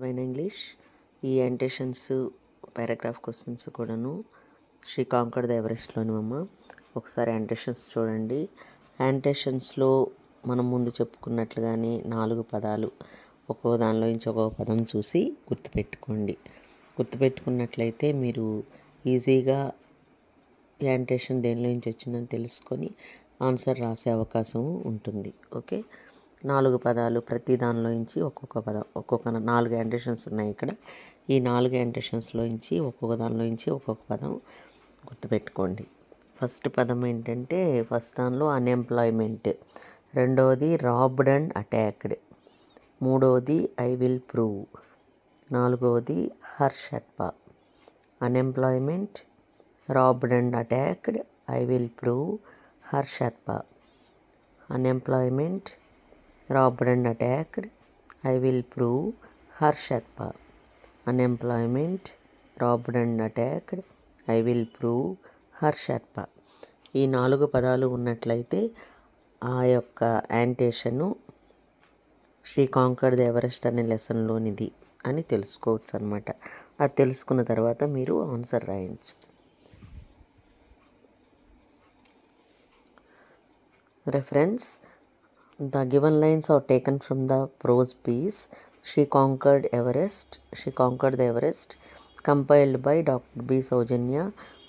Wine English ఈ యాంటేషన్స్ paragraph questions కూడాను she conquered the ఎవరెస్ట్లోని అమ్మ. ఒకసారి యాంటేషన్స్ చూడండి. యాంటేషన్స్లో మనం ముందు చెప్పుకున్నట్లుగానే 4 పదాలు, ఒక్కో దానిలో నుంచి ఒక్కొక్క పదం చూసి గుర్తుపెట్టుకున్నట్లయితే మీరు ఈజీగా యాంటేషన్ దేనిలో నుంచి వచ్చిందని తెలుసుకొని ఆన్సర్ రాసే అవకాశం ఉంటుంది. ఓకే, 4 పదాలు, ప్రతి దానిలో నుంచి ఒక్కొక్క పదం, 4 యాంటేషన్స్ ఉన్నాయి ఇక్కడ. ఈ 4 యాంటేషన్స్లో నుంచి ఒక్కొక్క దానిలో నుంచి ఒక్కొక్క పదం గుర్తుపెట్టుకోండి. ఫస్ట్ పదం ఏంటంటే, ఫస్ట్ దానిలో అన్ఎంప్లాయ్మెంట్, రెండవది రాబ్డ్ అండ్ అటాక్డ్, మూడవది ఐ విల్ ప్రూవ్, నాలుగవది హర్షత్వ. Unemployment, robbed and attacked, I will prove, హర్షత్వ. Unemployment, robbed and attacked, I will prove, హర్షత్వ. Unemployment, robbed and attacked, I will prove, హర్షత్వ. ఈ 4 పదాలు ఉన్నట్లయితే ఆ యొక్క యాంటేషను షీ కాంకర్డ్ ద ఎవరెస్ట్ అనే లెసన్లోనిది అని తెలుసుకోవచ్చు అనమాట. అది తెలుసుకున్న తర్వాత మీరు ఆన్సర్ రాయొచ్చు. Reference: the given lines are taken from the prose piece She Conquered the Everest, compiled by Dr. B. Saujanya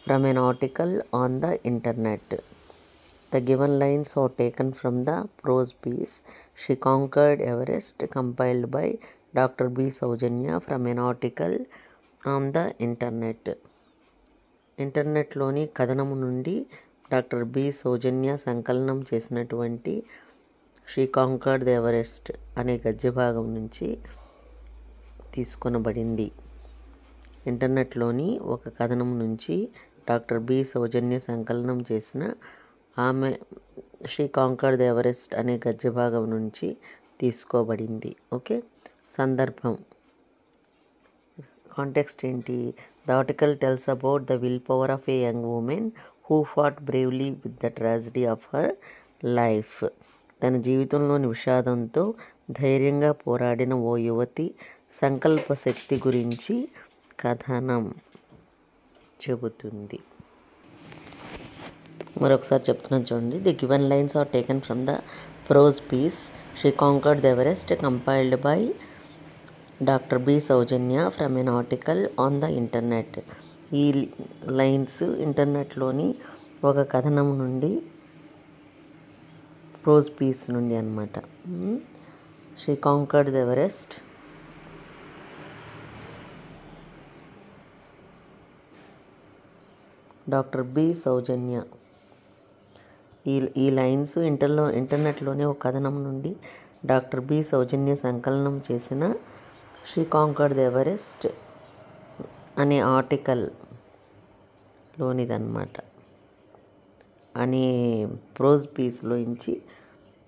from an article on the internet. The given lines are taken from the prose piece She Conquered Everest, compiled by Dr. B. Saujanya from an article on the internet. ఇంటర్నెట్లోని కథనము నుండి doctor B సౌజన్య సంకలనం చేసినటువంటి she conquered the Everest అనే గద్య భాగం నుంచి తీసుకొనబడింది. ఇంటర్నెట్లోని ఒక కథనం నుంచి డాక్టర్ బి సౌజన్య సంకలనం చేసిన ఆమె షీ కాంకర్డ్ ద ఎవరెస్ట్ అనే గద్య భాగం నుంచి తీసుకోబడింది. ఓకే, సందర్భం, కాంటెక్స్ట్ ఏంటి? The article tells about the willpower of a young woman who fought bravely with the tragedy of her life. తన జీవితంలోని విషాదంతో ధైర్యంగా పోరాడిన ఓ యువతి సంకల్ప శక్తి గురించి కథనం చెబుతుంది. మరొకసారి చెప్తున్నాను చూడండి. The given lines are taken from the prose piece she conquered the Everest, compiled by doctor B Soujanya from an article on the internet. ఈ లైన్స్ ఇంటర్నెట్లోని ఒక కథనం నుండి, ప్రోజ్ పీస్ నుండి అన్నమాట. She conquered the Everest, doctor B Soujanya. ఈ lines ఇంటర్నెట్లోని ఒక కథనం నుండి డాక్టర్ బి సౌజన్య సంకలనం చేసిన షీ కాంకర్డ్ ద ఎవరెస్ట్ అనే ఆర్టికల్లోనిదన్నమాట, అనే ప్రోజ్ పీస్లోంచి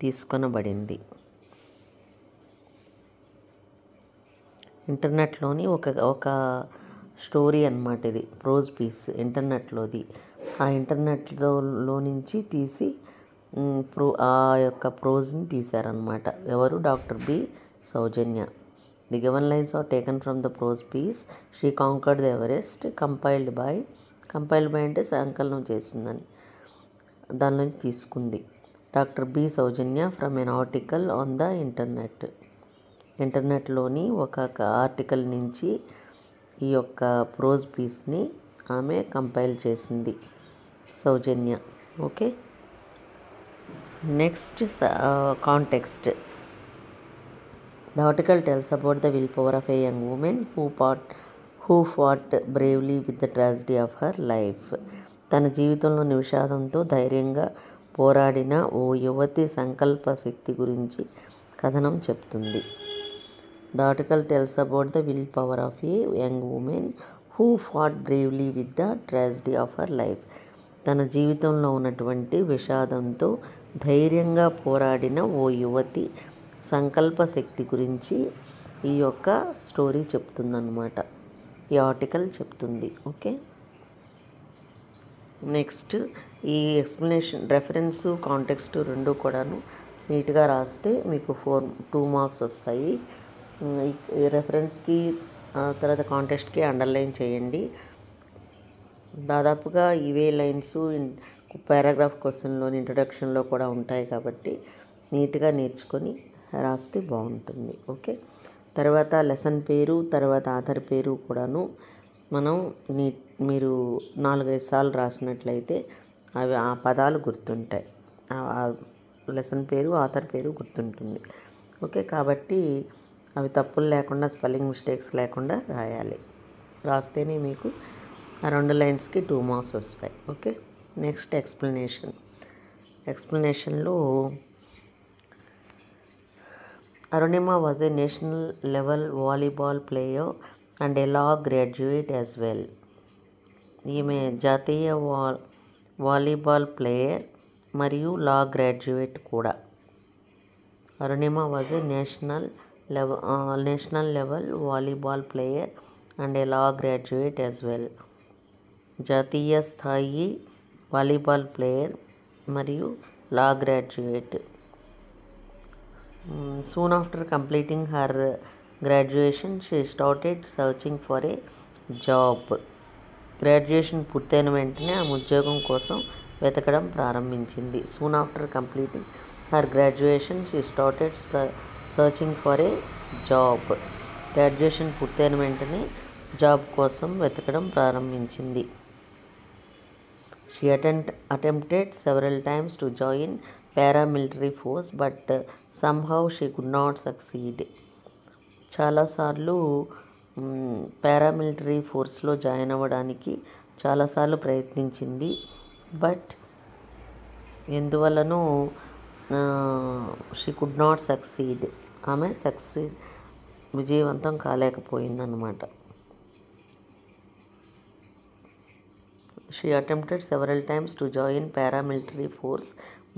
తీసుకొనబడింది. ఇంటర్నెట్లోని ఒక స్టోరీ అన్నమాట ఇది, ప్రోజ్ పీస్ ఇంటర్నెట్లోది. ఆ ఇంటర్నెట్లో నుంచి తీసి ఆ యొక్క ప్రోజ్ని తీశారనమాట. ఎవరు? Doctor B Soujanya. The given lines are taken from the prose piece she conquered the Everest, compiled by అంటే సంకలనం చేసిందని, దానిలోంచి తీసుకుంది. Doctor B Soujanya from an article on the internet. ఇంటర్నెట్లోని ఒక ఆర్టికల్ నుంచి ఈ యొక్క ప్రోజ్ పీస్ని ఆమె కంపైల్ చేసింది, Soujanya. Okay, next context. The article tells about the willpower of a young woman who fought bravely with the tragedy of her life. తన జీవితంలోని విషాదంతో ధైర్యంగా పోరాడిన ఓ యువతి సంకల్ప శక్తి గురించి కథనం చెప్తుంది. The article tells about the willpower of a young woman who fought bravely with the tragedy of her life. తన జీవితంలో ఉన్నటువంటి విషాదంతో ధైర్యంగా పోరాడిన ఓ యువతి సంకల్ప శక్తి గురించి ఈ యొక్క స్టోరీ చెప్తుందన్నమాట, ఈ ఆర్టికల్ చెప్తుంది. ఓకే, నెక్స్ట్ ఈ ఎక్స్ప్లెనేషన్, రెఫరెన్సు, కాంటెక్స్ట్ రెండు కూడాను నీట్గా రాస్తే మీకు 2 మార్క్స్ వస్తాయి. ఈ రెఫరెన్స్కి తర్వాత కాంటెస్ట్కి అండర్లైన్ చేయండి. దాదాపుగా ఇవే లైన్స్ పారాగ్రాఫ్ క్వశ్చన్లోని ఇంట్రొడక్షన్లో కూడా ఉంటాయి కాబట్టి నీట్గా నేర్చుకొని రాస్తే బాగుంటుంది. ఓకే, తర్వాత లెసన్ పేరు, తర్వాత ఆథర్ పేరు కూడాను మనం మీరు 4-5 సార్లు రాసినట్లయితే అవి ఆ పదాలు గుర్తుంటాయి. లెసన్ పేరు, ఆథర్ పేరు గుర్తుంటుంది. ఓకే, కాబట్టి అవి తప్పులు లేకుండా, స్పెల్లింగ్ మిస్టేక్స్ లేకుండా రాయాలి. రాస్తేనే మీకు ఆ 2 లైన్స్కి 2 మార్క్స్ వస్తాయి. ఓకే, నెక్స్ట్ ఎక్స్ప్లెనేషన్లో Arunima was a national level volleyball player and a law graduate as well. ఈమె జాతీయ వాలీబాల్ ప్లేయర్ మరియు లా గ్రాడ్యుయేట్ కూడా. Arunima was a national level volleyball player and a law graduate as well. జాతీయ స్థాయి volleyball player మరియు law graduate. Soon after completing her graduation, she started searching for a job. Graduation పూర్తయిన వెంటనే ఆమె ఉద్యోగం కోసం వెతకడం ప్రారంభించింది. Soon after completing her graduation, she started searching for a job. Graduation పూర్తయిన వెంటనే జాబ్ కోసం వెతకడం ప్రారంభించింది. She attempted several times to join paramilitary force, but somehow she could not succeed. చాలాసార్లు పారామిలిటరీ ఫోర్స్లో జాయిన్ అవ్వడానికి చాలాసార్లు ప్రయత్నించింది. బట్ ఎందువల్లనో షీ కుడ్ నాట్ సక్సీడ్. ఆమె విజయవంతం కాలేకపోయిందన్నమాట. She attempted several times to join paramilitary force,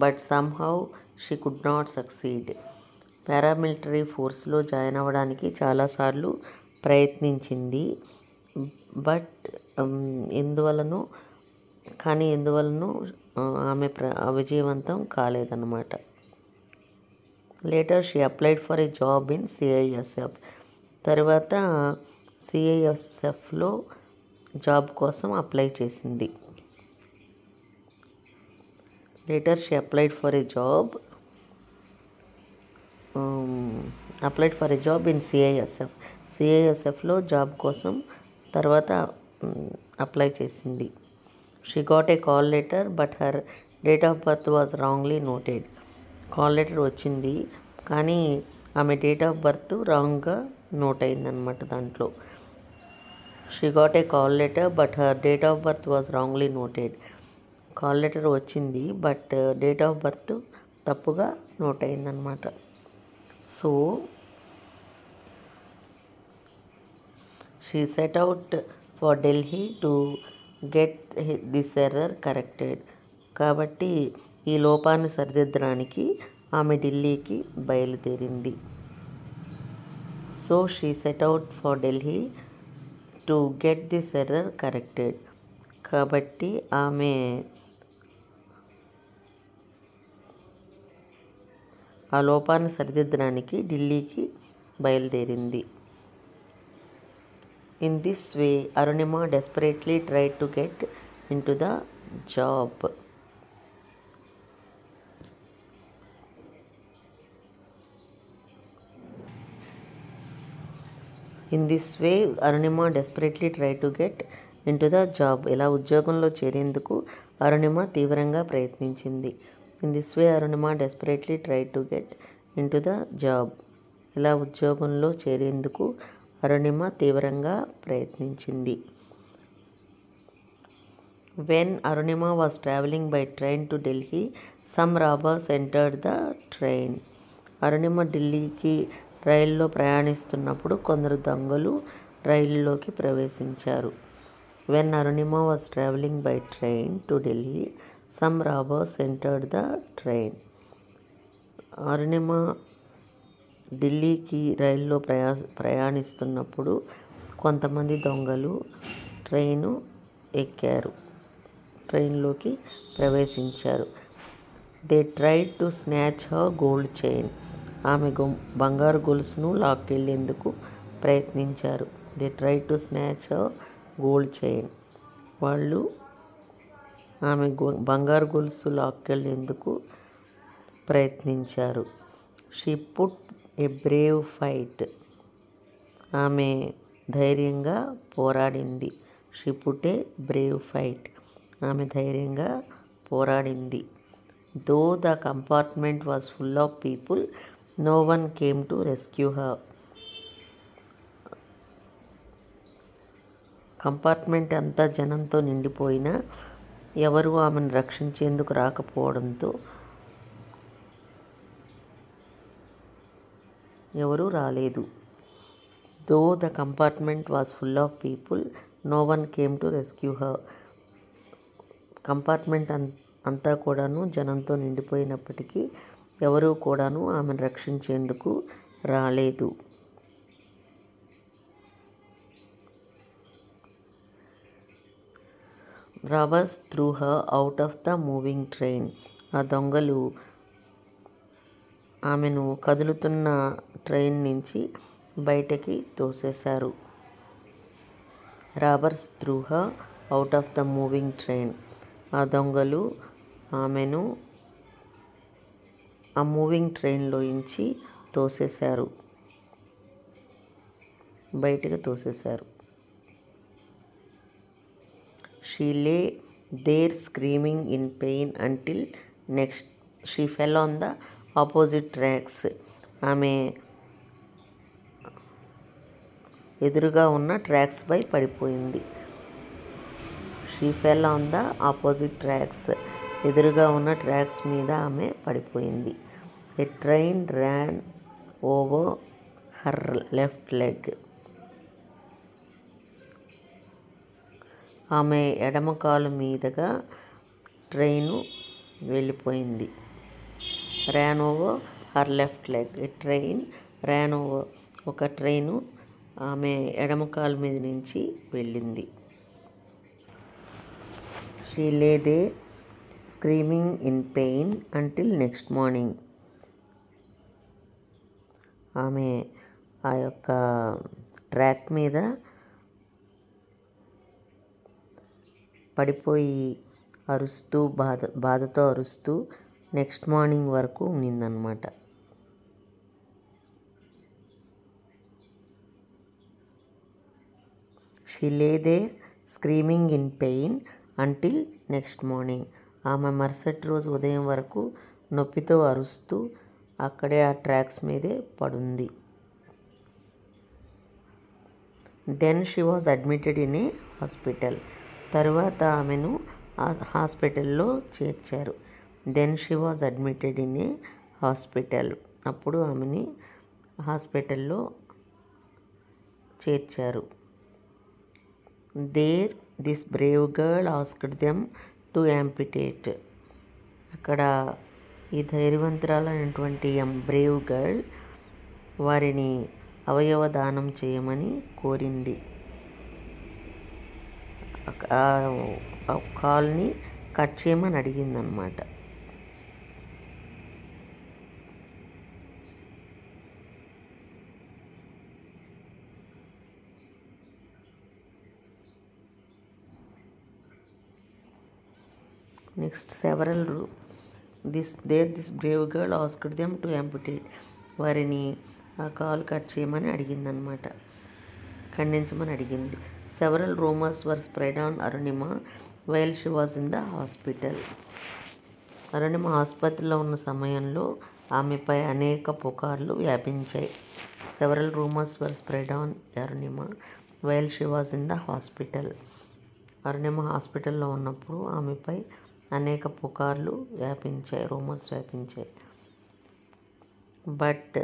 but somehow she could not succeed. Paramilitary ఫోర్స్లో జాయిన్ అవ్వడానికి చాలాసార్లు ప్రయత్నించింది. బట్ ఎందువలనో ఆమె విజయవంతం కాలేదన్నమాట. Later she applied for a job in CISF. తర్వాత CISFలో జాబ్ కోసం అప్లై చేసింది. Later she applied for a job in CISFలో జాబ్ కోసం తర్వాత అప్లై చేసింది. She got a call letter but her date of birth was wrongly noted. Call letter వచ్చింది కానీ ఆమె డేట్ ఆఫ్ బర్త్ రాంగ్గా నోట్ అయిందనమాట దాంట్లో. She got a call letter but her date of birth was wrongly noted. Call letter వచ్చింది but date of birth తప్పుగా note అయిందనమాట. So she said out for Delhi to get this error corrected. కాబట్టి ఈ లోపాన్ని సరిదిద్దడానికి ఆమె ఢిల్లీకి బయలుదేరింది. So she said out for Delhi to get this error corrected. కాబట్టి ఆమె ఆ లోపాన్ని సరిదిద్దడానికి ఢిల్లీకి బయలుదేరింది. In this way Arunima desperately tried to get in to the job. In this way Arunima desperately try to get in to the job. ఇలా ఉద్యోగంలో చేరేందుకు అరుణిమ తీవ్రంగా ప్రయత్నించింది. In this way Arunima desperately try to get in to the job. ఇలా ఉద్యోగంలో చేరేందుకు అరుణిమ తీవ్రంగా ప్రయత్నించింది. When Arunima was travelling by train to Delhi some robbers entered the train. Arunima ఢిల్లీకి రైల్లో ప్రయాణిస్తున్నప్పుడు కొందరు దొంగలు రైలులోకి ప్రవేశించారు. When Arunima was travelling by train to Delhi some robbers entered the train. Arunima ఢిల్లీకి రైల్లో ప్రయాణిస్తున్నప్పుడు కొంతమంది దొంగలు ట్రైన్లోకి ప్రవేశించారు. They tried to snatch her gold chain. ఆమె బంగారు గొలుసును లాక్కెళ్లేందుకు ప్రయత్నించారు. They try to snatch her gold chain. వాళ్ళు ఆమె బంగారు గొలుసు లాక్కెళ్లేందుకు ప్రయత్నించారు. She put a brave fight. ఆమె ధైర్యంగా పోరాడింది. She put a brave fight. ఆమె ధైర్యంగా పోరాడింది. Though the compartment was full of people, no one came to rescue her. Compartment అంతా జనంతో నిండిపోయినా ఎవరూ ఆమెను రక్షించేందుకు రాకపోవడంతో ఎవరూ రాలేదు. Though the compartment was full of people, no one came to rescue her. Compartment అంతా కూడాను జనంతో నిండిపోయినప్పటికీ ఎవరూ కూడాను ఆమెను రక్షించేందుకు రాలేదు. Robbers threw her out of the moving train. ఆ దొంగలు ఆమెను కదులుతున్న ట్రైన్ నుంచి బయటకి తోసేశారు. Robbers threw her out of the moving train. ఆ దొంగలు ఆమెను ఆ మూవింగ్ ట్రైన్లోంచి తోసేశారు, బయటకు తోసేశారు. She lay there screaming in pain until next she fell on the opposite tracks. ఆమె ఎదురుగా ఉన్న ట్రాక్స్పై పడిపోయింది. She fell on the opposite tracks. ఎదురుగా ఉన్న ట్రాక్స్ మీద ఆమె పడిపోయింది. A train ran over her left leg. ఆమె ఎడమ కాలు మీదుగా ట్రైను వెళ్ళిపోయింది. Ran over her left leg. A train ran over. ఒక ట్రైను ఆమె ఎడమ కాలు మీద నుంచి వెళ్ళింది. She lay there screaming in pain until next morning. ఆమె ఆ యొక్క ట్రాక్ మీద పడిపోయి అరుస్తూ బాధతో అరుస్తూ నెక్స్ట్ మార్నింగ్ వరకు ఉన్నిందనమాట. She lay there screaming in pain until next morning. ఆమె మరుసటి రోజు ఉదయం వరకు నొప్పితో అరుస్తూ అక్కడే ఆ ట్రాక్స్ మీదే పడుంది. Then she was admitted in a hospital. తరువాత ఆమెను హాస్పిటల్లో చేర్చారు. Then she was admitted in a hospital. అప్పుడు ఆమెని హాస్పిటల్లో చేర్చారు. There this brave girl asked them to amputate. అక్కడ ఈ ధైర్యవంతురాలైనటువంటి బ్రేవ్ గర్ల్ వారిని అవయవ దానం చేయమని కోరింది. కాల్ని కట్ చేయమని అడిగిందనమాట. Next this brave girl asked them to amputate. వారిని ఆ కాలు కట్ చేయమని అడిగిందనమాట, ఖండించమని అడిగింది. Several rumours were spread on Arunima while she was in the hospital. Arunima ఆసుపత్రిలో ఉన్న సమయంలో ఆమెపై అనేక పుకార్లు వ్యాపించాయి. Several rumours were spread on Arunima while she was in the hospital. Arunima హాస్పిటల్లో ఉన్నప్పుడు ఆమెపై అనేక పుకార్లు వ్యాపించాయి, రూమర్స్ వ్యాపించాయి. But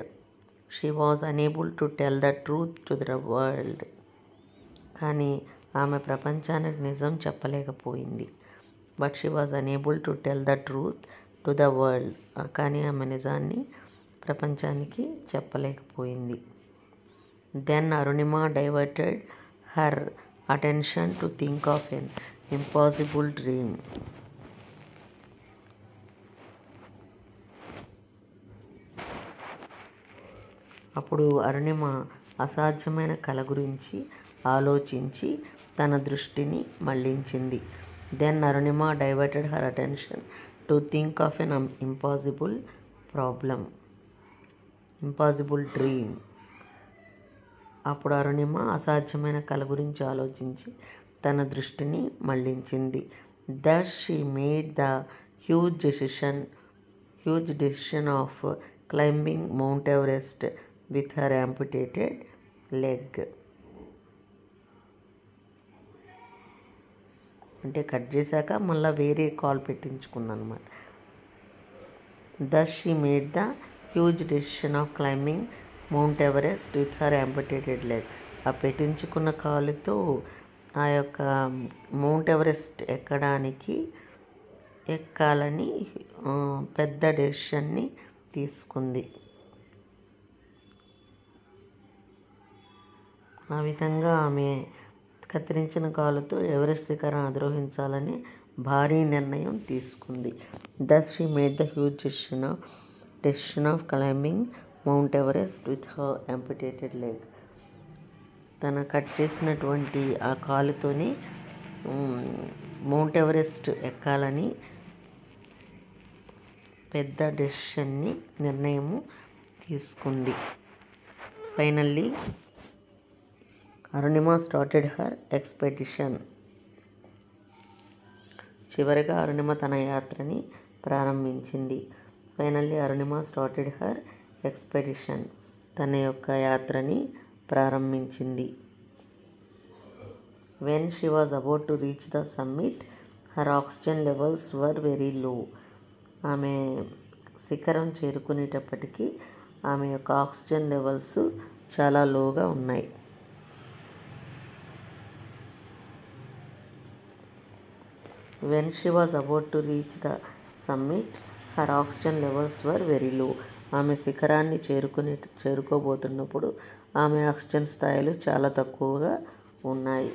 she was unable to tell the truth to the world. కానీ ఆమె ప్రపంచానికి నిజం చెప్పలేకపోయింది. But she was unable to tell the truth to the world. కానీ ఆమె నిజాన్ని ప్రపంచానికి చెప్పలేకపోయింది. Then Arunima diverted her attention to think of an impossible dream. అప్పుడు అరుణిమ అసాధ్యమైన కల గురించి ఆలోచించి తన దృష్టిని మళ్లించింది. Then Arunima diverted her attention to think of an impossible dream. అప్పుడు అరుణిమ అసాధ్యమైన కల గురించి ఆలోచించి తన దృష్టిని మళ్లించింది. Thus she made the huge decision of climbing Mount Everest with her amputated leg. అంటే కట్ చేశాక మళ్ళీ వేరే కాల్ పెట్టించుకుందనమాట. Thus she made the huge decision of climbing Mount Everest with her amputated leg. ఆ పెట్టించుకున్న కాలుతో ఆ యొక్క మౌంట్ ఎవరెస్ట్ ఎక్కాలని పెద్ద డెసిషన్ని తీసుకుంది. ఆ విధంగా ఆమె కత్తిరించిన కాలుతో ఎవరెస్ట్ శిఖరం అధిరోహించాలని భారీ నిర్ణయం తీసుకుంది. Thus she made the huge decision of climbing Mount Everest with her amputated leg. తన కట్ చేసినటువంటి ఆ కాలుతోని మౌంట్ ఎవరెస్ట్ ఎక్కాలని పెద్ద నిర్ణయము తీసుకుంది. Finally Arunima started her expedition. చివరిగా అరుణిమ తన యాత్రని ప్రారంభించింది. Finally Arunima started her expedition. తన యొక్క యాత్రని ప్రారంభించింది. When she was about to reach the summit her oxygen levels were very low. ఆమె శిఖరం చేరుకునేటప్పటికీ ఆమె యొక్క ఆక్సిజన్ లెవెల్స్ చాలా లోగా ఉన్నాయి. When she was about to reach the summit, her oxygen levels were very low. ఆమె శిఖరాన్ని చేరుకోబోతున్నప్పుడు ఆమె ఆక్సిజన్ స్థాయిలు చాలా తక్కువగా ఉన్నాయి.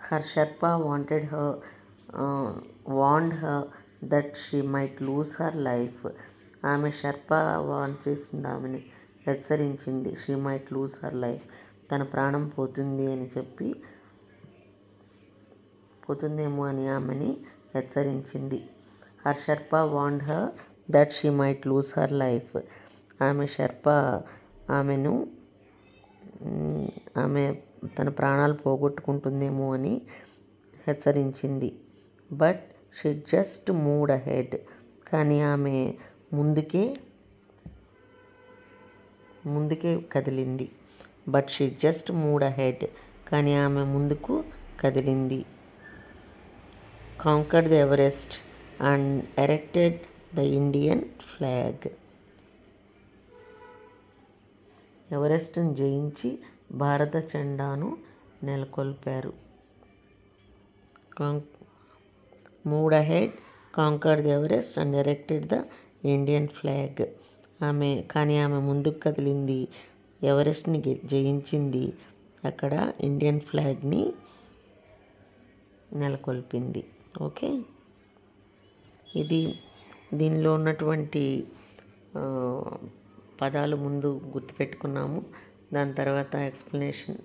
Her Sherpa warned her that she might lose her life. ఆమె షెర్పా వార్న్ చేసింది, ఆమెని హెచ్చరించింది. She might lose her life. తన ప్రాణం పోతుందేమో అని ఆమెని హెచ్చరించింది. Her Sherpa warned her that she might lose her life. ఆమె షెర్పా ఆమె తన ప్రాణాలు పోగొట్టుకుంటుందేమో అని హెచ్చరించింది. But she just moved ahead. కానీ ఆమె ముందుకే కదిలింది. But she just moved ahead. కానీ ఆమె ముందుకు కదిలింది. Conquered the Everest and erected the Indian flag. ఎవరెస్ట్ని జయించి భారత జెండాను నెలకొల్పారు. Moved ahead, conquered the Everest and erected the Indian flag. ఆమె ముందుకు కదిలింది, ఎవరెస్ట్ని జయించింది, అక్కడ ఇండియన్ ఫ్లాగ్ని నెలకొల్పింది. ఓకే, దీనిలో ఉన్నటువంటి పదాలు ముందు గుర్తుపెట్టుకున్నాము. దాని తర్వాత ఎక్స్ప్లెనేషన్,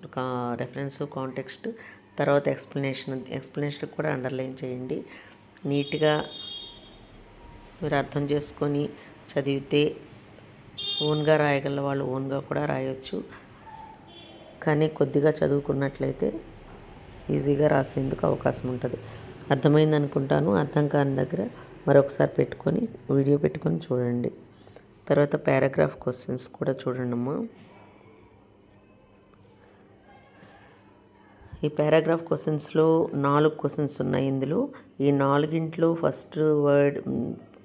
రెఫరెన్స్, కాంటెక్స్ట్, తర్వాత ఎక్స్ప్లెనేషన్ కూడా అండర్లైన్ చేయండి. నీట్గా మీరు అర్థం చేసుకొని చదివితే ఓన్గా రాయగల వాళ్ళు ఓన్గా కూడా రాయొచ్చు. కానీ కొద్దిగా చదువుకున్నట్లయితే ఈజీగా రాసేందుకు అవకాశం ఉంటుంది. అర్థమైంది అనుకుంటాను. అర్థం కాని దగ్గర మరొకసారి వీడియో పెట్టుకొని చూడండి. తర్వాత పారాగ్రాఫ్ క్వశ్చన్స్ కూడా చూడండి అమ్మా. ఈ పారాగ్రాఫ్ క్వశ్చన్స్లో 4 క్వశ్చన్స్ ఉన్నాయి. ఇందులో ఈ 4 ఫస్ట్ వర్డ్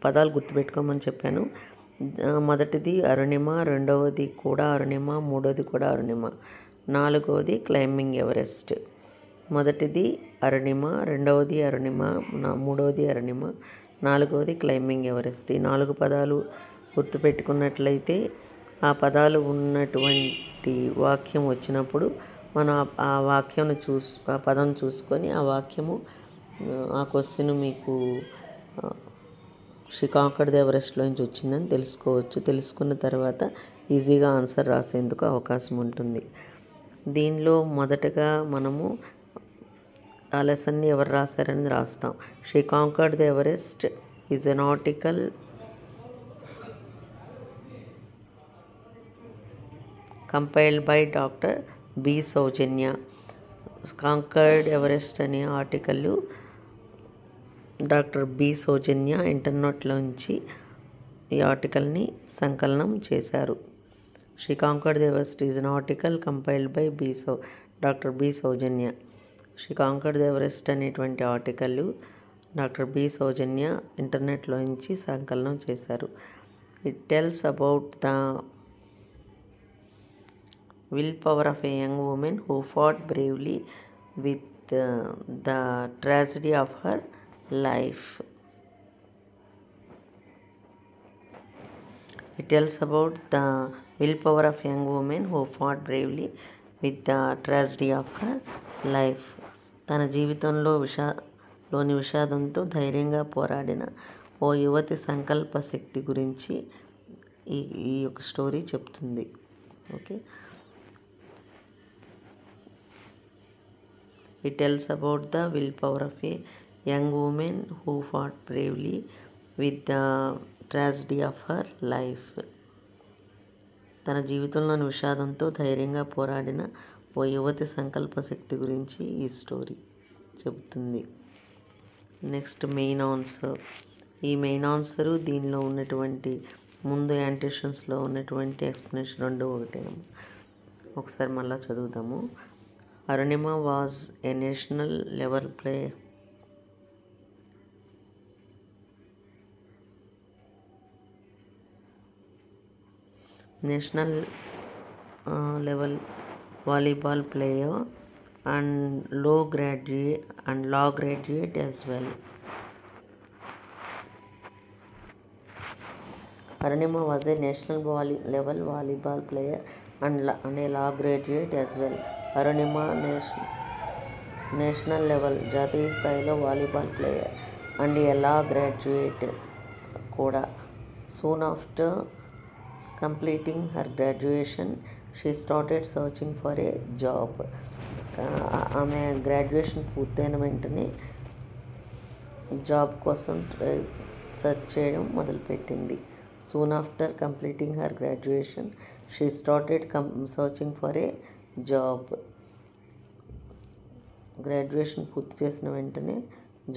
పదాలు గుర్తుపెట్టుకోమని చెప్పాను. మొదటిది అరుణిమ, రెండవది కూడా అరుణిమ, మూడవది కూడా అరుణిమ, నాలుగవది క్లైంబింగ్ ఎవరెస్ట్. మొదటిది అరుణిమ, రెండవది అరుణిమ, మూడవది అరుణిమ, నాలుగవది క్లైంబింగ్ ఎవరెస్ట్. ఈ 4 పదాలు గుర్తుపెట్టుకున్నట్లయితే ఆ పదాలు ఉన్నటువంటి వాక్యం వచ్చినప్పుడు మనం ఆ పదం చూసుకొని ఆ క్వశ్చన్ మీకు షీ కాంకర్డ్ ది ఎవరెస్ట్లోంచి వచ్చిందని తెలుసుకోవచ్చు. తెలుసుకున్న తర్వాత ఈజీగా ఆన్సర్ రాసేందుకు అవకాశం ఉంటుంది. దీనిలో మొదటగా మనము ఆ లెసన్ని ఎవరు రాశారని రాస్తాం. She conquered the Everest is an article compiled by doctor B Sowjanya. Conquered Everest అనే ఆర్టికల్ డాక్టర్ బి సౌజన్య ఇంటర్నెట్లోంచి ఈ ఆర్టికల్ని సంకలనం చేశారు. She conquered the Everest is an article compiled by doctor B Sowjanya. She conquered the Everest అనేటువంటి article doctor B Sowjanya ఇంటర్నెట్లోంచి సంకలనం చేశారు. It tells about the willpower of a young woman who fought bravely with the tragedy of her life. It tells about the willpower of a young woman who fought bravely with the tragedy of her life. తన జీవితంలో లోని విషాదంతో ధైర్యంగా పోరాడిన ఓ యువతి సంకల్ప శక్తి గురించి ఈ యొక్క స్టోరీ చెప్తుంది. Okay, it tells about the willpower of a young woman who fought bravely with the tragedy of her life. తన జీవితంలోని విషాదంతో ధైర్యంగా పోరాడిన ఓ యువతి సంకల్ప శక్తి గురించి ఈ స్టోరీ చెబుతుంది. Next main answer. ఈ మెయిన్ ఆన్సరు దీనిలో ఉన్నటువంటి ముందు యాంటేషన్స్లో ఉన్నటువంటి ఎక్స్ప్లెనేషన్ రెండు ఒకటే. ఒకసారి మళ్ళీ చదువుదాము. Arunima was a national level player. National level volleyball player and law graduate as well. Arunima was a national level volleyball player and a law graduate as well. Arunima national level జాతీయ స్థాయిలో volleyball player and a law graduate కూడా. Soon after completing her graduation she started searching for a job. ఆమె graduation పూర్తయిన వెంటనే job కోసం search చేయడం మొదలుపెట్టింది. Soon after completing her graduation she started searching for a job. Graduation పూర్తి చేసిన వెంటనే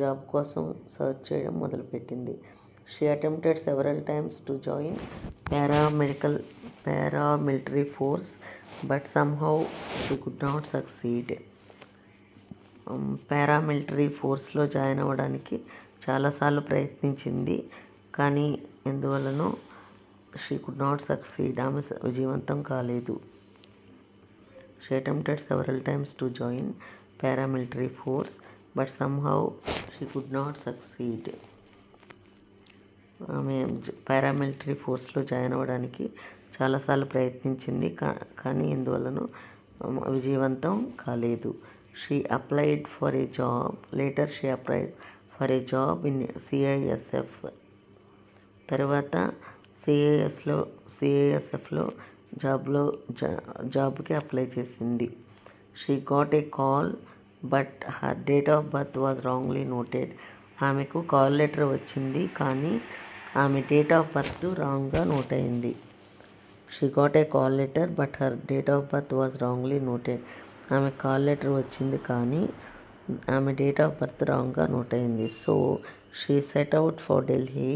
జాబ్ కోసం సర్చ్ చేయడం మొదలుపెట్టింది. She attempted several times to join paramilitary force but somehow she could not succeed. Paramilitary ఫోర్స్లో జాయిన్ అవ్వడానికి చాలాసార్లు ప్రయత్నించింది, కానీ ఎందువల్లనో షీ కుడ్ నాట్ సక్సీడ్, ఆమె విజయవంతం కాలేదు. She attempted several times to join paramilitary force, but somehow she could not succeed. ఆమె paramilitary ఫోర్స్లో జాయిన్ అవ్వడానికి చాలాసార్లు ప్రయత్నించింది, కానీ ఎందువల్లనో విజయవంతం కాలేదు. She applied for a job. Later she applied for a job in CISF. తర్వాత సిఐఎస్ఎఫ్లో జాబ్కి అప్లై చేసింది. She got a call but her date of birth was wrongly noted. ఆమెకు కాల్ లెటర్ వచ్చింది, కానీ ఆమె డేట్ ఆఫ్ బర్త్ రాంగ్గా note అయింది. She got a call letter but her date of birth was wrongly noted. ఆమె call letter వచ్చింది, కానీ ఆమె డేట్ ఆఫ్ బర్త్ రాంగ్గా నోట్ అయింది. So she said out for Delhi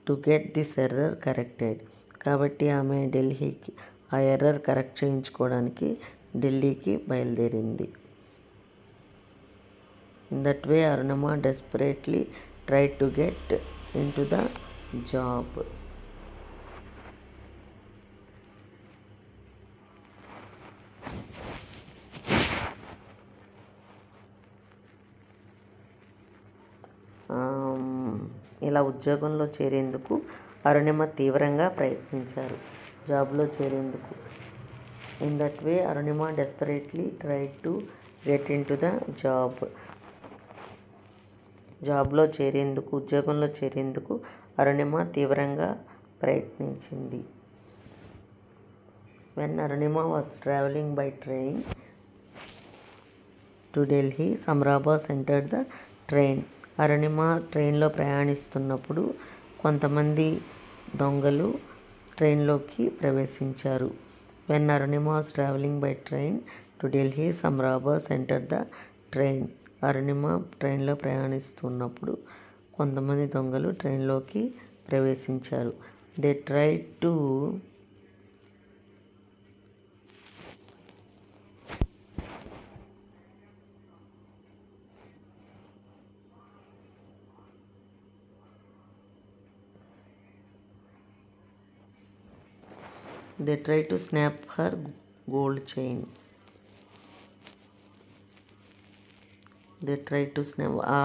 to get this error corrected. కాబట్టి ఆమె ఢిల్లీకి ఆ ఎర్రర్ కరెక్ట్ చేయించుకోవడానికి ఢిల్లీకి బయలుదేరింది. In that way Arunima desperately tried to get in to the job. ఇలా ఉద్యోగంలో చేరేందుకు అరుణిమ తీవ్రంగా ప్రయత్నించారు, జాబ్లో చేరేందుకు. In that way Arunima desperately tried to get in to the job. ఉద్యోగంలో చేరేందుకు అరుణిమ తీవ్రంగా ప్రయత్నించింది. When Arunima was traveling by train to Delhi, some robbers entered the train. Arunima ట్రైన్లో ప్రయాణిస్తున్నప్పుడు కొంతమంది దొంగలు ట్రైన్లోకి ప్రవేశించారు. When Arunima was traveling by train to Delhi, some robbers entered the train. Arunima ట్రైన్లో ప్రయాణిస్తున్నప్పుడు కొంతమంది దొంగలు ట్రైన్లోకి ప్రవేశించారు. They tried to snap her gold chain. ఆ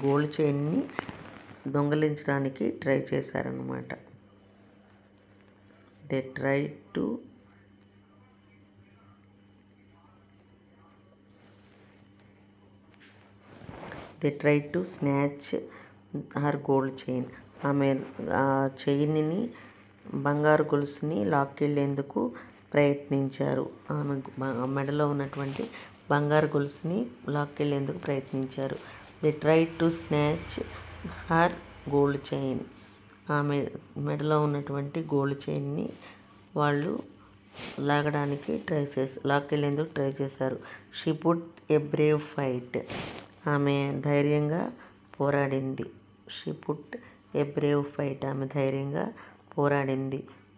గోల్డ్ చైన్ని దొంగలించడానికి ట్రై చేశారన్నమాట. They tried to snatch her gold chain. ఆమె ఆ చైన్ని బంగారు గొలుసుని లాక్కెళ్ళేందుకు ప్రయత్నించారు. ఆమె మెడలో ఉన్నటువంటి బంగారు గొలుసుని లాక్కెళ్ళేందుకు ప్రయత్నించారు. They tried to snatch her gold chain. ఆమె మెడలో ఉన్నటువంటి గోల్డ్ చైన్ని వాళ్ళు లాక్కెళ్ళేందుకు ట్రై చేశారు. She put a brave fight. ఆమె ధైర్యంగా పోరాడింది. ఆమె ధైర్యంగా పోరాడింది.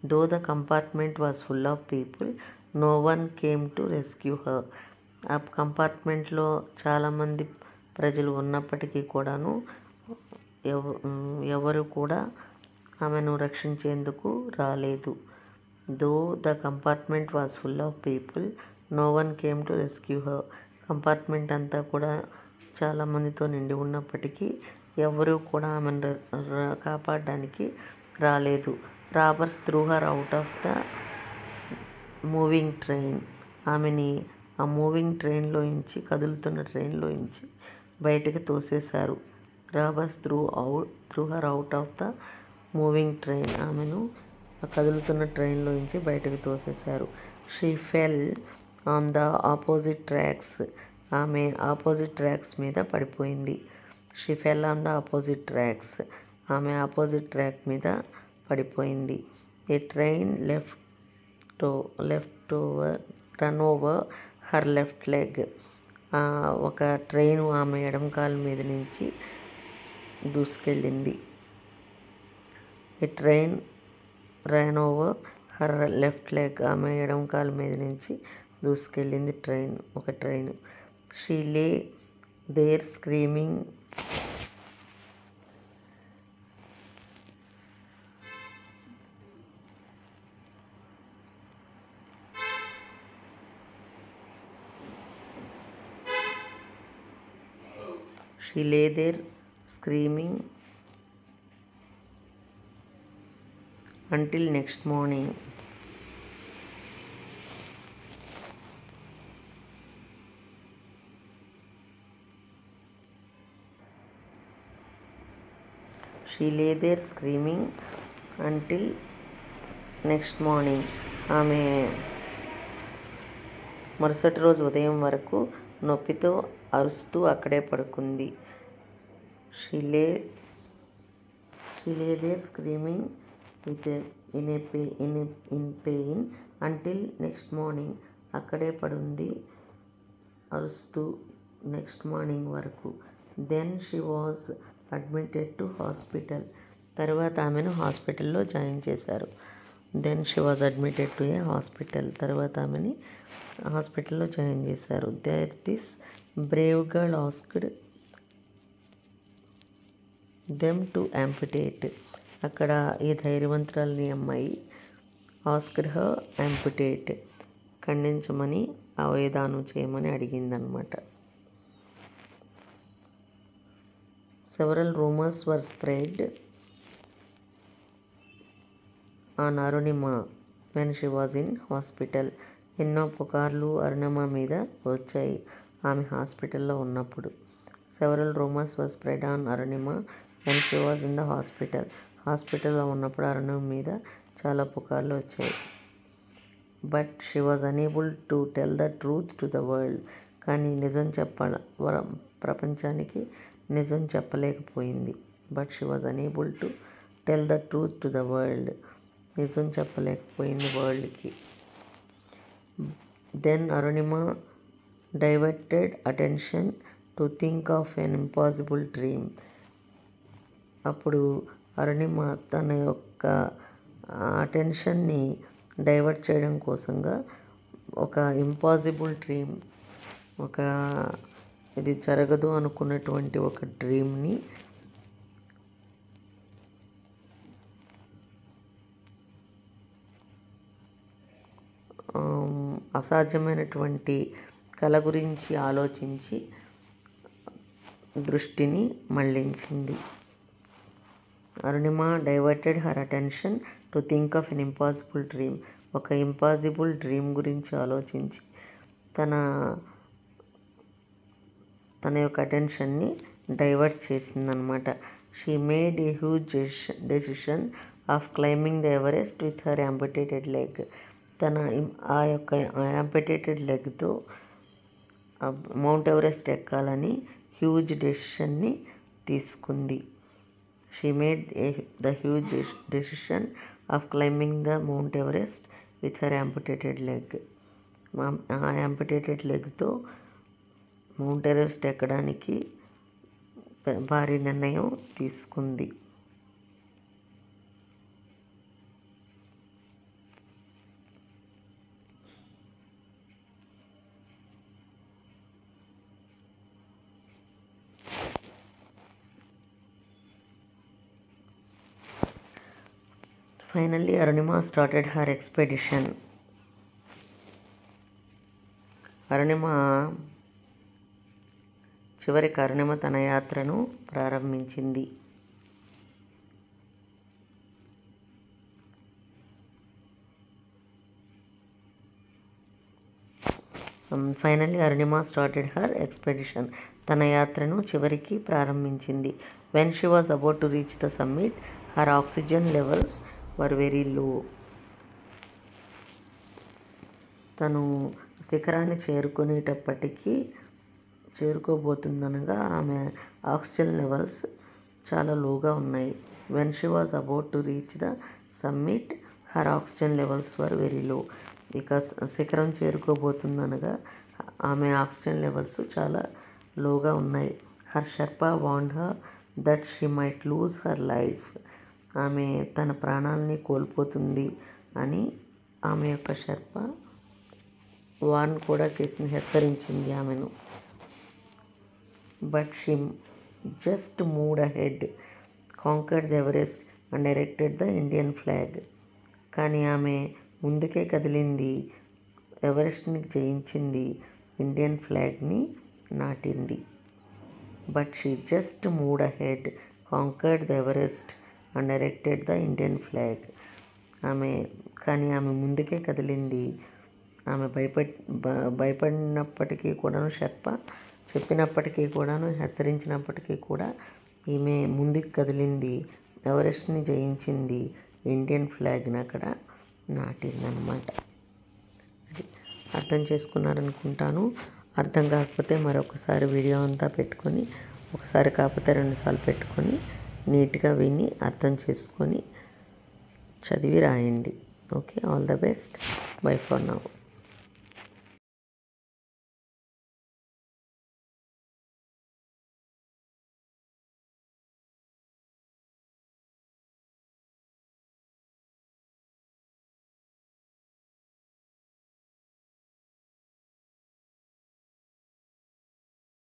Though the compartment was full of people, no one came to rescue her. ఆ కంపార్ట్మెంట్లో చాలామంది ప్రజలు ఉన్నప్పటికీ కూడాను ఎవరు కూడా ఆమెను రక్షించేందుకు రాలేదు. Though the compartment was full of people, no one came to rescue her. Compartment అంతా కూడా చాలామందితో నిండి ఉన్నప్పటికీ ఎవరూ కూడా ఆమెను కాపాడడానికి రాలేదు. Robbers threw her out of the moving train. ఆమెని ఆ మూవింగ్ ట్రైన్లోంచి, కదులుతున్న ట్రైన్లోంచి బయటకు తోసేశారు. Robbers threw her out of the moving train. ఆమెను ఆ కదులుతున్న ట్రైన్లోంచి బయటకు తోసేశారు. She fell on the opposite tracks. ఆమె ఆపోజిట్ ట్రాక్స్ మీద పడిపోయింది. She fell on the opposite tracks. ఆమె ఆపోజిట్ ట్రాక్ మీద పడిపోయింది. A train run over her left leg. ఒక ట్రైను ఆమె ఎడమకాలు మీద నుంచి దూసుకెళ్ళింది. ఏ train run over her left leg. ఆమె ఎడమకాలు మీద నుంచి దూసుకెళ్ళింది ఒక train. She lay there screaming. She lay there screaming until next morning. She lay there screaming until next morning. ఆమె మరుసటి రోజు ఉదయం వరకు నొప్పితో అరుస్తూ అక్కడే పడుకుంది. She lay there screaming in pain until next morning. అక్కడే పడుంది అరుస్తూ నెక్స్ట్ మార్నింగ్ వరకు. Then she was admitted to hospital. తర్వాత ఆమెను హాస్పిటల్లో జాయిన్ చేశారు. Then she was admitted to a hospital. తర్వాత ఆమెని హాస్పిటల్లో జాయిన్ చేశారు. There this brave girl asked them to amputate. అక్కడ ఈ ధైర్యవంతురాలని అమ్మాయి ఆస్క్డ్ హర్ amputate, ఖండించమని, అవయదానం చేయమని అడిగిందనమాట. Several rumors were spread on Arunima when she was in hospital. ఎన్నో పుకార్లు అరుణిమ మీద వచ్చాయి ఆమె హాస్పిటల్లో ఉన్నప్పుడు. Several rumors were spread on Arunima when she was in the hospital. హాస్పిటల్లో ఉన్నప్పుడు అరుణిమ మీద చాలా పుకార్లు వచ్చాయి. But she was unable to tell the truth to the world. కానీ ప్రపంచానికి నిజం చెప్పలేకపోయింది. But she was unable to tell the truth to the world. నిజం చెప్పలేకపోయింది వరల్డ్కి. Then Arunima diverted attention to think of an impossible dream. అప్పుడు అరుణిమ తన యొక్క అటెన్షన్ని డైవర్ట్ చేయడం కోసంగా ఒక ఇంపాసిబుల్ డ్రీమ్, ఇది జరగదు అనుకున్నటువంటి ఒక డ్రీమ్ని అసాధ్యమైనటువంటి కళ గురించి ఆలోచించి దృష్టిని మళ్లించింది. Arunima diverted her attention to think of an impossible dream. ఒక ఇంపాసిబుల్ డ్రీమ్ గురించి ఆలోచించి తన యొక్క అటెన్షన్ని డైవర్ట్ చేసిందనమాట. She made a huge decision of climbing the Everest with her amputated leg. ఆ యొక్క యాంపిటేటెడ్ లెగ్తో మౌంట్ ఎవరెస్ట్ ఎక్కాలని హ్యూజ్ డెసిషన్ని తీసుకుంది. She made the huge decision of climbing the Mount Everest with her amputated leg. ఆ amputated లెగ్తో Mount Everest ఎక్కడానికి భారీ నిర్ణయం తీసుకుంది. Finally, Arunima started her expedition. చివరికి అరుణిమ తన యాత్రను ప్రారంభించింది. Finally Arunima started her expedition. తన యాత్రను చివరికి ప్రారంభించింది. When she was about to reach the summit her oxygen levels were very లో. తను శిఖరాన్ని చేరుకోబోతుందనగా ఆమె ఆక్సిజన్ లెవెల్స్ చాలా లోగా ఉన్నాయి. When she was about to reach the summit her oxygen levels were very లో. ఇక శిఖరం చేరుకోబోతుందనగా ఆమె ఆక్సిజన్ లెవెల్స్ చాలా లోగా ఉన్నాయి. Her Sherpa warned her that she might lose her life. ఆమె తన ప్రాణాలని కోల్పోతుంది అని ఆమె యొక్క షెర్పా వార్న్ కూడా హెచ్చరించింది ఆమెను. But she just moved ahead, conquered the Everest and erected the Indian flag. కానీ ఆమె ముందుకే కదిలింది, ఎవరెస్ట్ని జయించింది, ఇండియన్ ఫ్లాగ్ని నాటింది. But she just moved ahead, conquered the Everest and erected the Indian flag. కానీ ఆమె ముందుకే కదిలింది. ఆమె భయపడినప్పటికీ కూడాను, షెర్పా చెప్పినప్పటికీ కూడాను, హెచ్చరించినప్పటికీ కూడా ఈమె ముందుకు కదిలింది, ఎవరెస్ట్ని జయించింది, ఇండియన్ ఫ్లాగ్ని అక్కడ నాటిందనమాట. అది అర్థం చేసుకున్నారనుకుంటాను. అర్థం కాకపోతే మరొకసారి వీడియో అంతా పెట్టుకొని, ఒకసారి కాకపోతే 2 సార్లు పెట్టుకొని నీట్గా విని అర్థం చేసుకొని చదివి రాయండి. Okay, all the best. By for now.